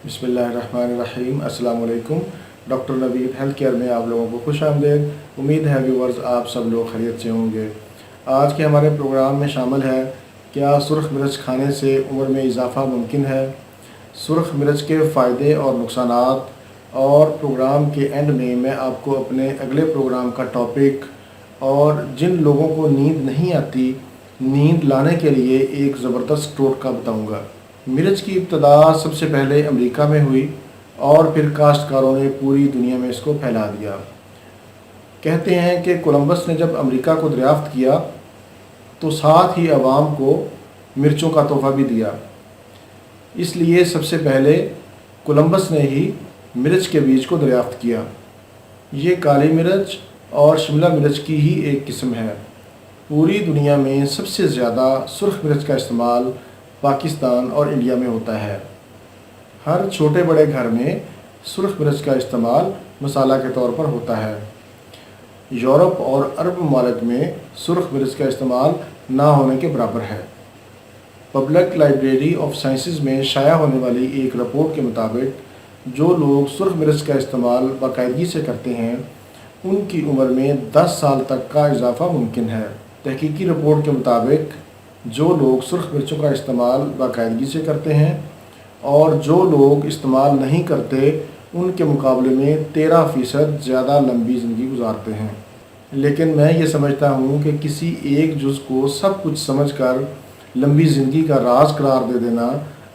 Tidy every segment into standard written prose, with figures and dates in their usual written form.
बिस्मिल्लाहिर्रहमानिर्रहीम। अस्सलाम वालेकुम। डॉक्टर नवीद हेल्थ केयर में आप लोगों को खुश आमदेद। उम्मीद है व्यूवर्स आप सब लोग खैरियत से होंगे। आज के हमारे प्रोग्राम में शामिल है, क्या सुरख मिर्च खाने से उम्र में इजाफ़ा मुमकिन है, सुरख मिर्च के फ़ायदे और नुकसानात, और प्रोग्राम के एंड में मैं आपको अपने अगले प्रोग्राम का टॉपिक और जिन लोगों को नींद नहीं आती, नींद लाने के लिए एक ज़बरदस्त टोटका बताऊंगा। मिर्च की इब्तदा सबसे पहले अमेरिका में हुई और फिर काश्तकारों ने पूरी दुनिया में इसको फैला दिया। कहते हैं कि कोलंबस ने जब अमेरिका को दरियाफ्त किया तो साथ ही अवाम को मिर्चों का तोहफ़ा भी दिया। इसलिए सबसे पहले कोलंबस ने ही मिर्च के बीज को दरियाफ्त किया। ये काली मिर्च और शिमला मिर्च की ही एक किस्म है। पूरी दुनिया में सबसे ज़्यादा सुर्ख मिर्च का इस्तेमाल पाकिस्तान और इंडिया में होता है। हर छोटे बड़े घर में सुर्ख मिर्च का इस्तेमाल मसाला के तौर पर होता है। यूरोप और अरब ममालिक में सुर्ख मिर्च का इस्तेमाल ना होने के बराबर है। पब्लिक लाइब्रेरी ऑफ साइंसेस में शाया होने वाली एक रिपोर्ट के मुताबिक जो लोग सुर्ख मिर्च का इस्तेमाल बाकायदगी से करते हैं उनकी उम्र में 10 साल तक का इजाफ़ा मुमकिन है। तहकीकी रिपोर्ट के मुताबिक जो लोग सुर्ख मिर्चों का इस्तेमाल बाकायदगी से करते हैं और जो लोग इस्तेमाल नहीं करते उनके मुकाबले में 13% ज़्यादा लंबी ज़िंदगी गुजारते हैं। लेकिन मैं ये समझता हूँ कि किसी एक जुज़ को सब कुछ समझकर लंबी ज़िंदगी का राज करार दे देना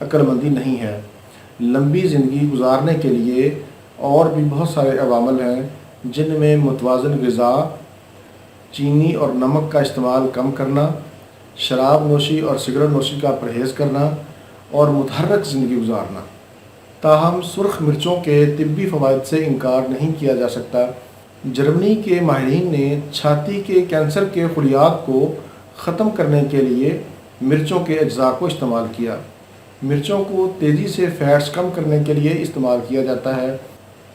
अक्लमंदी नहीं है। लंबी ज़िंदगी गुजारने के लिए और भी बहुत सारे अवामल हैं, जिनमें मुतवाज़न ग़िज़ा, चीनी और नमक का इस्तेमाल कम करना, शराब नोशी और सिगरेट नोशी का परहेज़ करना और मुतहर्रक ज़िंदगी गुजारना। ताहम सुर्ख मिर्चों के तिब्बी फ़वाइद से इनकार नहीं किया जा सकता। जर्मनी के माहिरीन ने छाती के कैंसर के खुलियात को ख़त्म करने के लिए मिर्चों के अज्जा को इस्तेमाल किया। मिर्चों को तेज़ी से फ़ैट्स कम करने के लिए इस्तेमाल किया जाता है,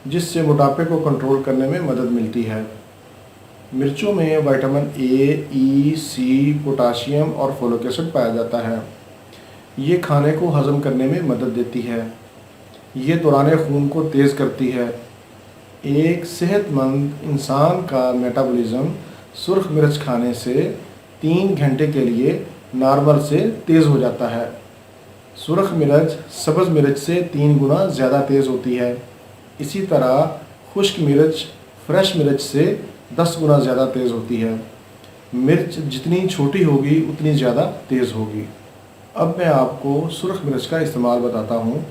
जिससे मोटापे को कंट्रोल करने में मदद मिलती है। मिर्चों में vitamin A, E, C, potassium और फोलिक एसिड पाया जाता है। ये खाने को हज़म करने में मदद देती है। ये दौरान खून को तेज़ करती है। एक सेहतमंद इंसान का मेटाबॉलिज्म सुर्ख मिर्च खाने से 3 घंटे के लिए नॉर्मल से तेज़ हो जाता है। सुर्ख मिर्च सब्ज़ मिर्च से 3 गुना ज़्यादा तेज़ होती है। इसी तरह खुश्क मिर्च फ्रेश मिर्च से 10 गुना ज़्यादा तेज़ होती है। मिर्च जितनी छोटी होगी उतनी ज़्यादा तेज़ होगी। अब मैं आपको सुर्ख मिर्च का इस्तेमाल बताता हूँ।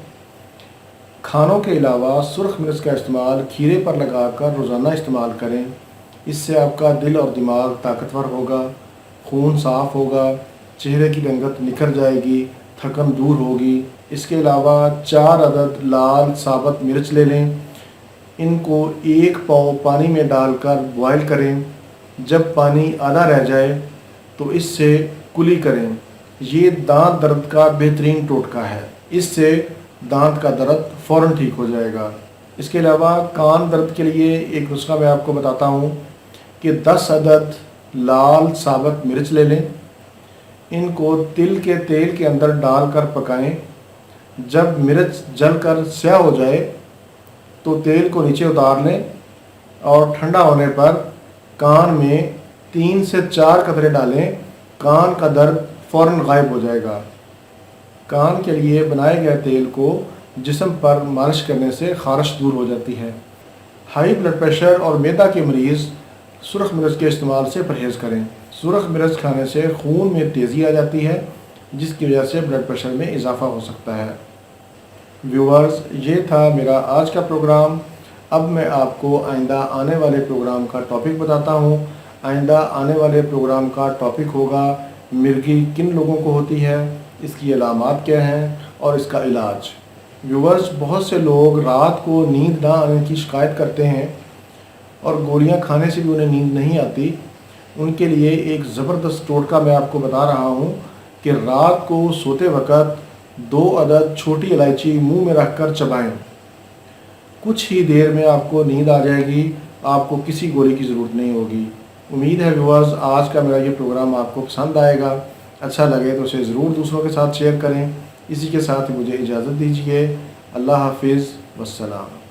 खानों के अलावा सुर्ख मिर्च का इस्तेमाल खीरे पर लगाकर रोज़ाना इस्तेमाल करें। इससे आपका दिल और दिमाग ताकतवर होगा, खून साफ़ होगा, चेहरे की रंगत निखर जाएगी, थकन दूर होगी। इसके अलावा 4 अदद लाल साबुत मिर्च ले लें। इनको 1 पाव पानी में डालकर बॉयल करें। जब पानी आधा रह जाए तो इससे कुली करें। ये दांत दर्द का बेहतरीन टोटका है। इससे दांत का दर्द फ़ौरन ठीक हो जाएगा। इसके अलावा कान दर्द के लिए एक नुस्खा मैं आपको बताता हूँ कि 10 अदद लाल साबुत मिर्च ले लें। इनको तिल के तेल के अंदर डालकर पकाएं। जब मिर्च जलकर स्याह हो जाए तो तेल को नीचे उतार लें और ठंडा होने पर कान में 3 से 4 कतरे डालें। कान का दर्द फ़ौरन गायब हो जाएगा। कान के लिए बनाए गए तेल को जिस्म पर मालिश करने से ख़ारिश दूर हो जाती है। हाई ब्लड प्रेशर और मैदा के मरीज़ सुर्ख मिर्च के इस्तेमाल से परहेज़ करें। सुर्ख मिर्च खाने से खून में तेज़ी आ जाती है, जिसकी वजह से ब्लड प्रेशर में इजाफ़ा हो सकता है। व्यूअर्स, ये था मेरा आज का प्रोग्राम। अब मैं आपको आइंदा आने वाले प्रोग्राम का टॉपिक बताता हूँ। आइंदा आने वाले प्रोग्राम का टॉपिक होगा मिर्गी किन लोगों को होती है, इसकी अलामात क्या हैं और इसका इलाज। व्यूअर्स, बहुत से लोग रात को नींद ना आने की शिकायत करते हैं और गोलियां खाने से भी उन्हें नींद नहीं आती। उनके लिए एक ज़बरदस्त टोटका मैं आपको बता रहा हूं कि रात को सोते वक़्त 2 अदद छोटी इलायची मुंह में रखकर चबाएं। कुछ ही देर में आपको नींद आ जाएगी। आपको किसी गोली की ज़रूरत नहीं होगी। उम्मीद है व्यूअर्स, आज का मेरा ये प्रोग्राम आपको पसंद आएगा। अच्छा लगे तो इसे ज़रूर दूसरों के साथ शेयर करें। इसी के साथ ही मुझे इजाज़त दीजिए। اللہ حافظ، والسلام۔